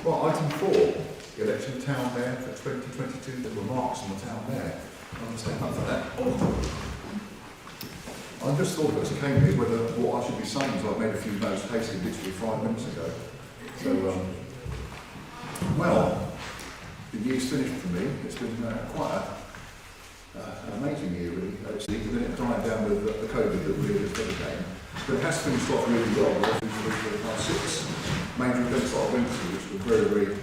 Well, item 4, the election of town mayor for 2022, the remarks on the town mayor. I'll say nothing for that. I just thought it came to me whether what I should be saying, so I made a few notes hastily literally 5 minutes ago. So, well, the year's finished for me. It's been quite an amazing year, really. Then it died down with the COVID that really has again. But it has finished off really well. We've had 6 major events that I went to, which were very good.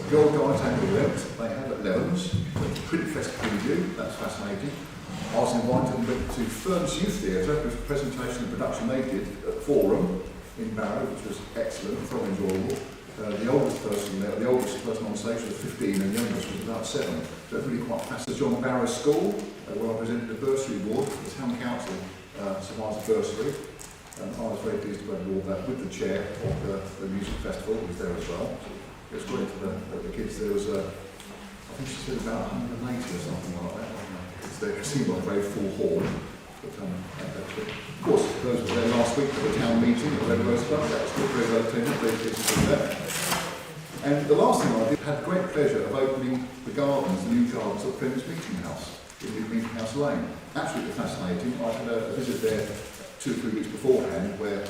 The old guys annual event, they had at Levens, a print festival review, that's fascinating. I was invited and went to Furness Youth Theatre, with a presentation and production they did at Forum in Barrow, which was excellent, very enjoyable. The oldest person on stage was 15 and the youngest was about 7. So it was really quite fascinating. John Barrow School, where I presented a bursary award for the Town Council survivors bursary. And I was very pleased to go and that with the chair of the music festival, who was there as well. It was great for the kids. There was, I think she said about 180 or something like that. It seemed like a very full hall. But, of course, those were there last week for the town meeting at Red Rose Club. That was good, very well attended, very pleased to do that. And the last thing I did, had the great pleasure of opening the gardens, the new gardens at Friends Meeting House in New Meeting House Lane. Absolutely fascinating. I had a visit there 2 or 3 weeks beforehand where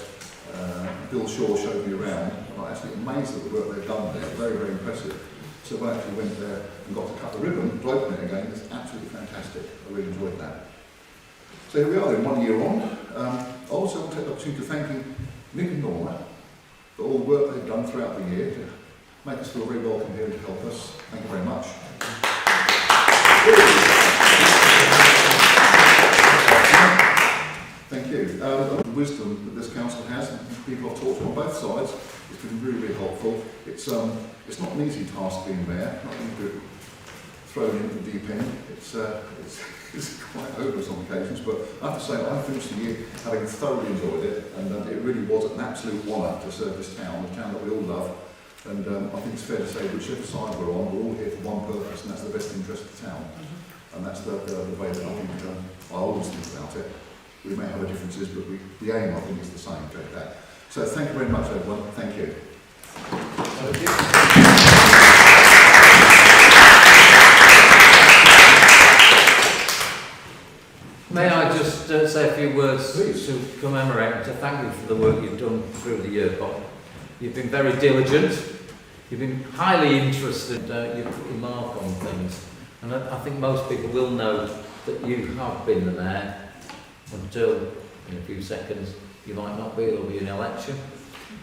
Bill Shaw showed me around, and I was absolutely amazed at the work they've done there. Very impressive. So I actually went there and got to cut the ribbon to open it again. It's absolutely fantastic. I really enjoyed that. So here we are then, 1 year on. I also want to take the opportunity to thanking Nick and Norma for all the work they've done throughout the year to make us feel very welcome here and to help us. Thank you very much. Thank you. The wisdom that this council has, and people I've talked to on both sides, it's been really helpful. It's not an easy task being mayor, not easy to thrown into the deep end. It's quite hopeless on occasions, but I have to say I finished the year having thoroughly enjoyed it, and it really was an absolute honour to serve this town, the town that we all love. And I think it's fair to say whichever side we're on, we're all here for one purpose, and that's the best interest of the town. And that's the way that I think I always think about it. We may have our differences, but the aim, I think, is the same. That. So thank you very much, everyone. Thank you. May I just say a few words Please. to commemorate and to thank you for the work you've done through the year, Bob. You've been very diligent, you've been highly interested, you've put your mark on things, and I think most people will know that you have been the mayor until, in a few seconds, you might not be, there'll be an election.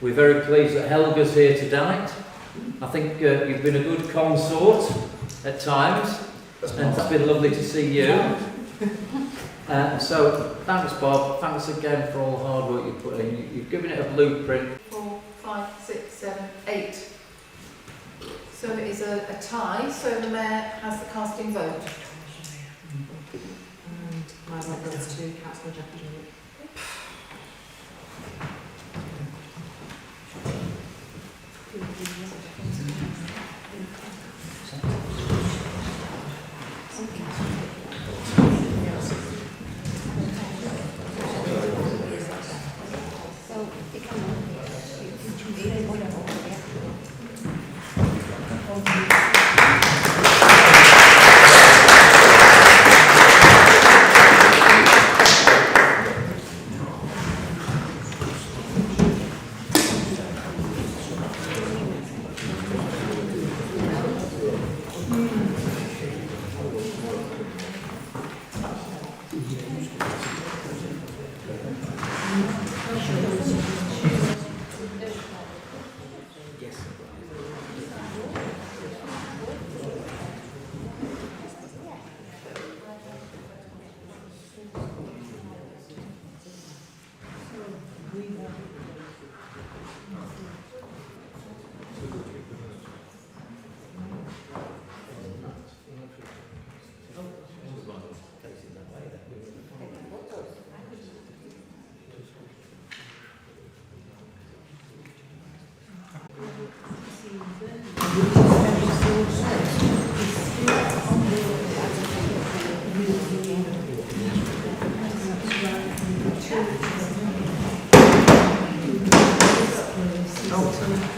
We're very pleased that Helga's here tonight. I think you've been a good consort at times, and it's been lovely to see you. So, thanks Bob, thanks again for all the hard work you've put in. You've given it a blueprint. 4, 5, 6, 7, 8. So it is a tie, so the mayor has the casting vote. And my vote goes to Councillor Jackie.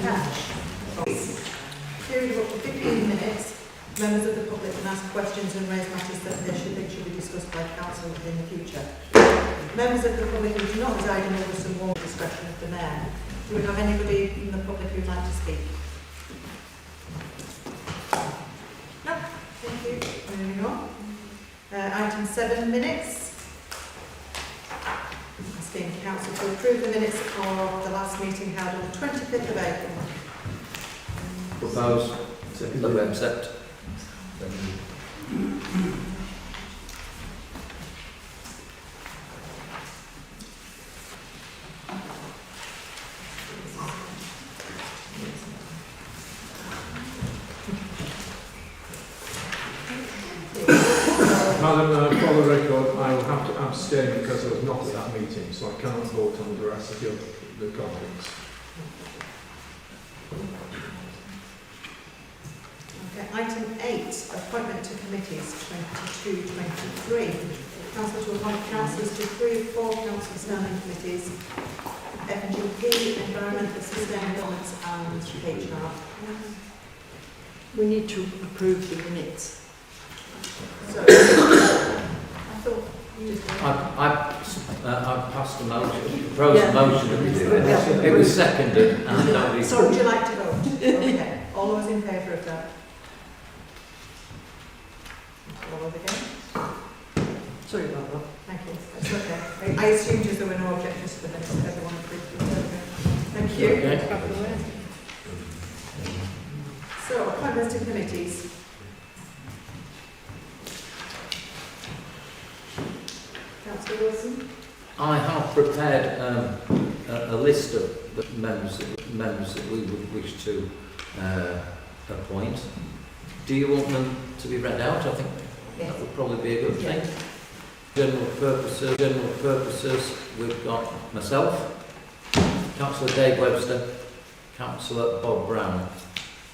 cash. Period of up to 15 minutes. Members of the public can ask questions and raise matters that they should think should be discussed by council in the future. Members of the public who do not reside in Ulverston will discretion of the mayor. Do we have anybody from the public who would like to speak? No? Thank you. Moving on. Item 7 minutes. Asking council to approve the minutes of the last meeting held on the 25th of April. Propose that we accept. Madam, for the record, I will have to abstain because I was not at that meeting, so I cannot vote on the veracity of the conflicts. Okay, item 8, appointment to committees 22-23. Council to appoint councillors to 3 of 4 council standing committees, F&GP, Environmental Sustainability and HR. We need to approve the minutes. So, I thought you I passed a motion, proposed a Yeah. motion that we do it. Yeah. It was seconded and nobody... So would you like to vote? Okay. All those in favour of that? All those against? Sorry about that. Thank you. That's okay. I assumed as there were no objections to the minutes that everyone approved them. Thank you. Okay. So, appointments to committees. Councillor Wilson? I have prepared a list of the members that we would wish to appoint. Do you want them to be read out? I think that would probably be a good thing. General purposes, we've got myself, Councillor Dave Webster, Councillor Bob Brown,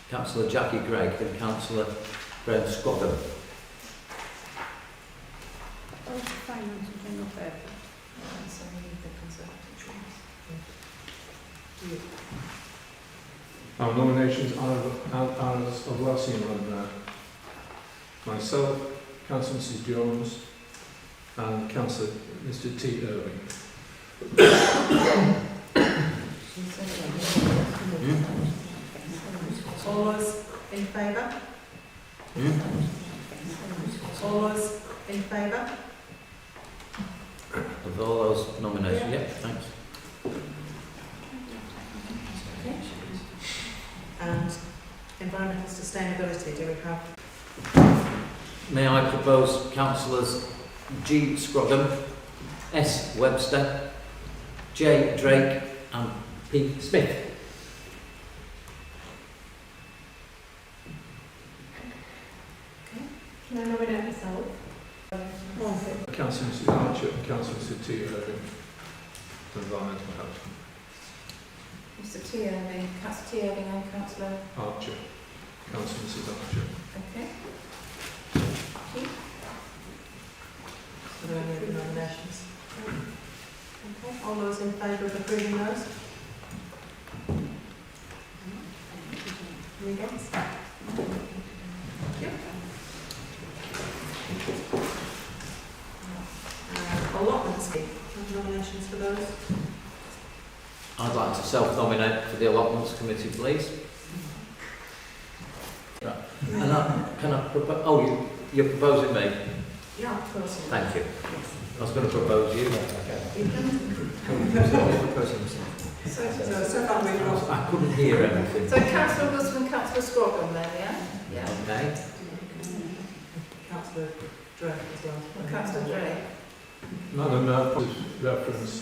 Councillor Jackie Gregg and Councillor Graham Scotland. Finance and general affairs. So we need the Conservative choice. Our nominations are as of last year, myself, Councillor Mrs Jones and Councillor Mr T Irving. All those in favour? All those in favour? Of all those nominations, yeah, thanks. And environmental sustainability, do we have? May I propose Councillors G Scroggum, S Webster, J Drake and P Smith. Can I nominate myself? Councillor Mrs Archer and Councillor Mr T Irving for environmental health. Mr. T. Irving, Councillor T. Irving and Councillor. Archer. Councillor Mrs Archer. Okay. Are there any other nominations? Okay. All those in favour of approving those? Any against? Yep. Allotments, nominations for those? I'd like to self-nominate for the allotments committee, please. Right. And can I propose? Oh, you're proposing me. Yeah, of course. Thank you. I was going to propose you. So far we've got I couldn't hear anything. So Councillor Wilson and Councillor Scroggum there, yeah? Yeah. Okay. Councillor Drake as well. And Councillor Drake. Madam, please reference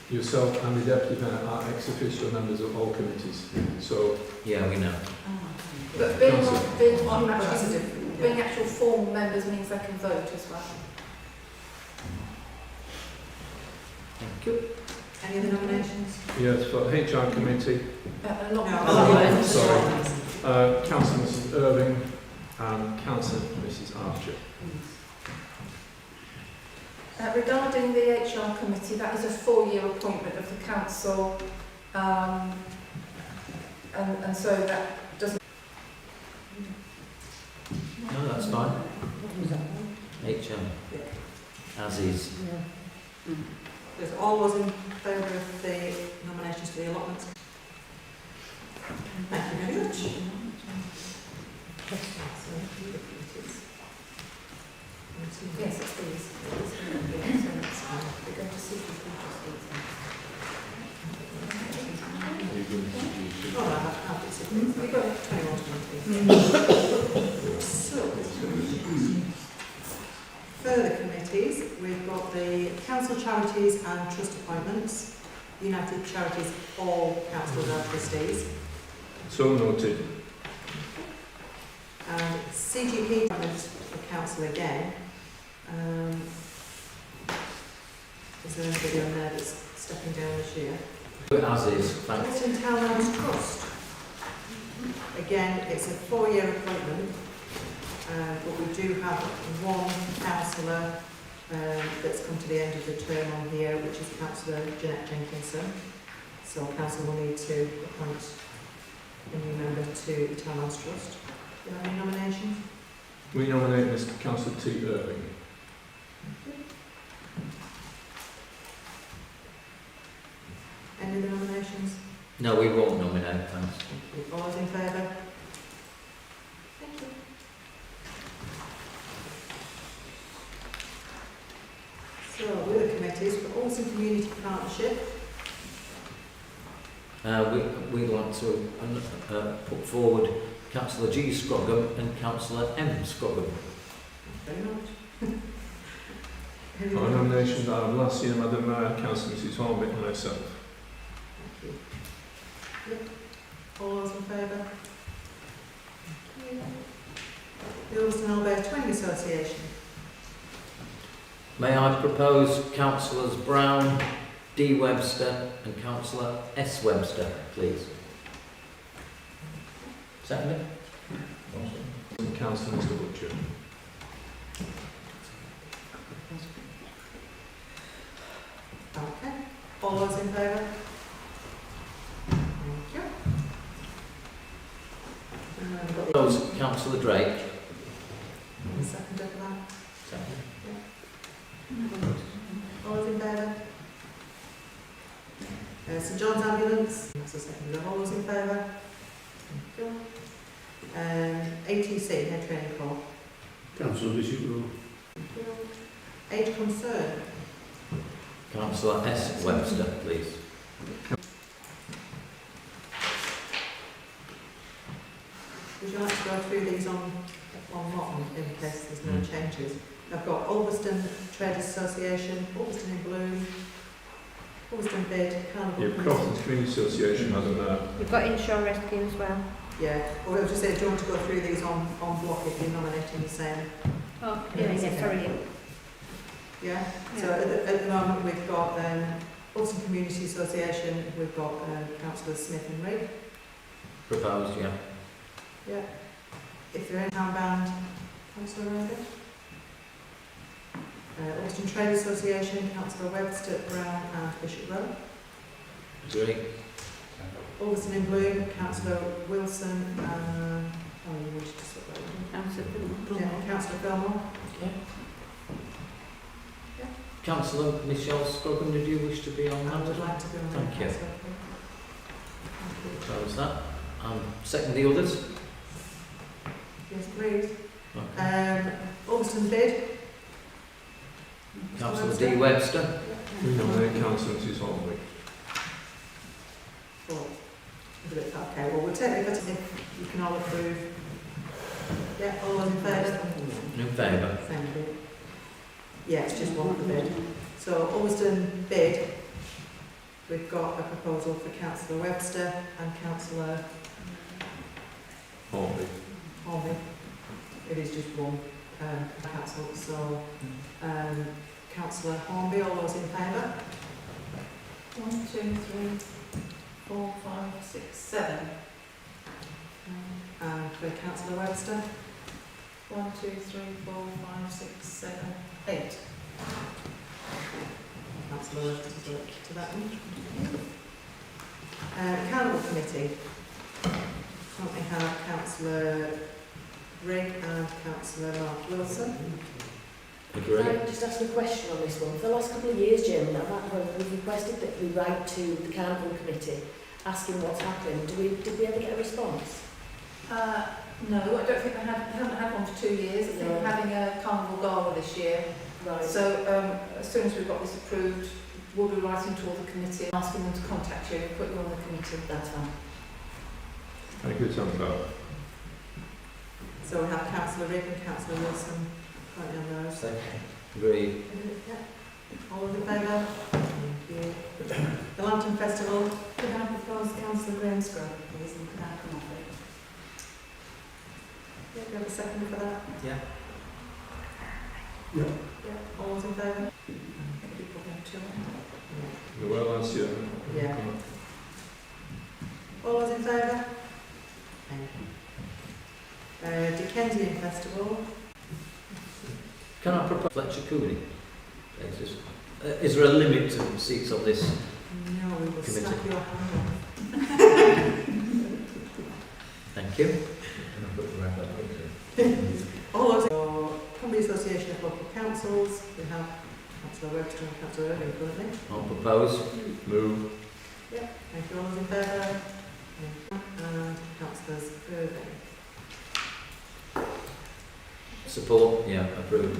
yourself and the Deputy Mayor are ex-officio members of all committees. So, Yeah, we know. But being actual formal members means they can vote as well. Thank you. Any other nominations? yes, for HR committee, Allotment. sorry, Councillor Mrs Irving and Councillor Mrs Archer. Regarding the HR committee, that is a 4-year appointment of the council. and so that doesn't. No, that's fine. HM. As is. There's all those in favour of the nominations for the allotments? Thank you very much. Yes, it's these. So that's fine. We're going to see if we can just Oh, I'll fix it. We've got 21 to 19. So, further committees, we've got the council charities and trust appointments. United Charities, all councillors are trustees. So noted. And CGP appointment for council again. Is there anybody on there that's stepping down this year? As is, thanks. Ulverston Town Trust. Again, it's a 4-year appointment, but we do have one councillor that's come to the end of the term on here, which is Councillor Jeanette Jenkinson. So council will need to appoint a new member to the Town Trust. Do you have any nominations? We nominate Mr. Councillor T. Irving. Any other nominations? No, we won't nominate, thanks. All those in favour? Thank you. So, with the committees, for Ulverston Community Partnership, We'd like to put forward Councillor G. Scroggum and Councillor M. Scroggum. very much. Our nominations are last year, Madam Mayor, Councillor Mrs. Hornby and myself. Thank you. Yep. All those in favour? The Ulverston Albert Twinning Association. May I propose Councillors Brown, D. Webster and Councillor S. Webster, please. Second. And Councillor Mr. Butcher. Okay. All those in favour? Thank you. And then we've got the Propose Councillor Drake. second of that. Second. All those in favour? St John's Ambulance. That's the second. All those in favour? Thank you. ATC, Head Training Corps. Councillor Bishop Rule. Thank you. Age Concern. Councillor S. Webster, please. Would you like to go through these on lot in case there's no changes? I've got Ulverston Traders Association, Ulverston in Bloom, Ulverston Bid, Carnival. You've Crofton Community Association, Madam Mayor. You've got inshore rescue as well. Yeah, or I was just saying, do you want to go through these on block if you're nominating the same? Oh, yeah, sorry. Yeah? So at the moment we've got Ulverston Community Association, we've got Councillors Smith and Rigg. Proposed, yeah. Yeah. If they're in town band, Councillor Ryder. Ulverston Trade Association, Councillor Webster, Brown and Bishop Rowe. Agree. Ulverston in Bloom, Councillor Wilson and... oh, you wanted to sort that one. Yeah, Councillor Fillmore. Okay. Councillor Michelle Scroggum, did you wish to be on I would that? like to be on Thank that. you. Councillor. Propose that. Second the others. Yes, please. Okay. Ulverston Bid. Councillor D. Webster. We nominate Councillor Mrs. Hornby. Oh, okay, well we'll take it if you can all approve. Yeah, all those in favour? In favour. Thank you. Yeah, it's just one for bid. So Ulverston Bid, we've got a proposal for Councillor Webster and Councillor Hornby. Hornby. It is just one council, so Councillor Hornby, all those in favour? 1, 2, 3, 4, 5, 6, 7. And for Councillor Webster? 1, 2, 3, 4, 5, 6, 7, 8. Councillor Webster to that one. Carnival Committee. Councillor Rigg and Councillor Mark Wilson. Agree. Can I just ask a question on this one? For the last couple of years, Jim, we've requested that we write to the Carnival Committee asking what's happening. Did we ever get a response? No, I don't think we haven't had one for 2 years. I think No. we're having a carnival gala this year. Right. So as soon as we've got this approved, we'll be writing to all the committee, asking them to contact you and put you on the committee. That's fine. Thank you, Councillor. So we have Councillor Rigg and Councillor Wilson currently on those. Agree. All those in favour? Thank you. The Lantern Festival. Could I propose Councillor Graham Scrub, please, and could I come off it? Yeah, do you have a second for that? Yeah. Yeah. Yeah. All those in favour? I think we probably have two on. The well answer. Yeah. All those in favour? Dickensian Festival. Can I propose Fletcher Cooley? Is there a limit to seats on this? No, we will Committee. snap your hand off. Thank you. All those for Cumbria Association of Local Councils. We have Councillor Webster and Councillor Irving currently. I'll propose. Move. Thank you. All those in favour? And Councillors Irving. Support. Yeah, approved.